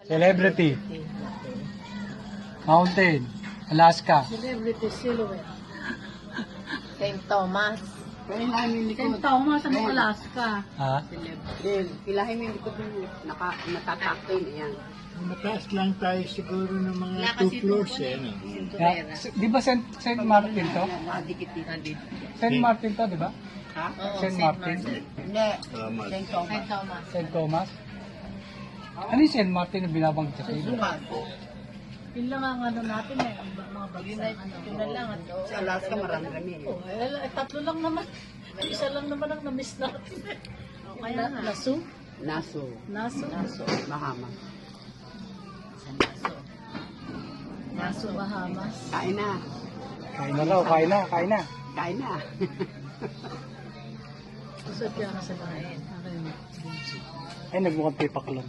Celebrity. Mountain. Alaska. Celebrity silhouette. St. Thomas. St. Thomas ng Alaska. Ha? Pilahin mo yung likod mo. Natatakto yun. Ayan. Mataas lang tayo siguro ng mga Wala 2 kasi floors doon, eh. No? Di ba Saint Martin to? Nakadikit dito. Saint Martin to, di ba? Ha? Oo, St. Martin. Hindi. Tama. St. Thomas. St. Thomas. St. Thomas. Ano yung Saint Martin na binabanggit sa iyo? Yun lang ang ano natin eh. Ang mga bagay Yun na lang. Sa Alaska marami-rami. tatlo lang naman. Isa lang naman ang na-miss natin eh. Kaya nga. Nasu? Naso. Nasu? Bahamas. Nasu, Bahamas. Kain na. Kain na raw, kain na, kain na. Kain na. Susod kaya na sa bahay. Ay, nagmukhang pipak lang.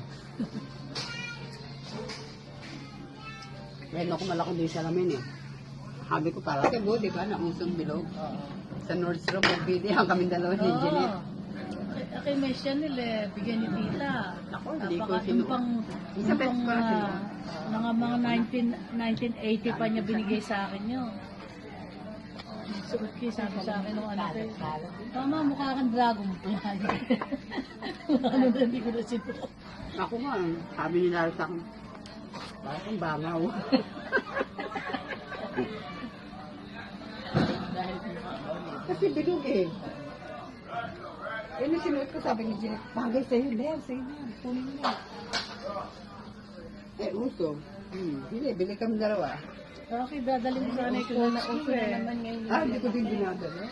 Meron ako malaki din sa lamin eh. Sabi ko para kay Bo, di ba? Nausong bilog. Sa Nordstrom, magbili ang kami dalawa ni Jeanette. Kay Messia nila, bigyan ni Tita. Ako, hindi ko Napaka- sino. pang, Isa pang, pa rin sino. mga 1980 pa niya binigay sa akin yun. Suot ko, sabi sa akin nung ano ko. Tama, mukha kang dragon fly. Ano na, hindi ko na sinuot. Ako nga, sabi ni Lars sa akin, parang bangaw. Kasi bilog eh. Yun yung sinuot ko, sabi ni Jeanette, bagay sa'yo, Ler, sa'yo na, kunin mo na. Uso. Bili kami dalawa. Okay, dadalhin ko sana ikaw na uso eh. Hindi ko din dinadala.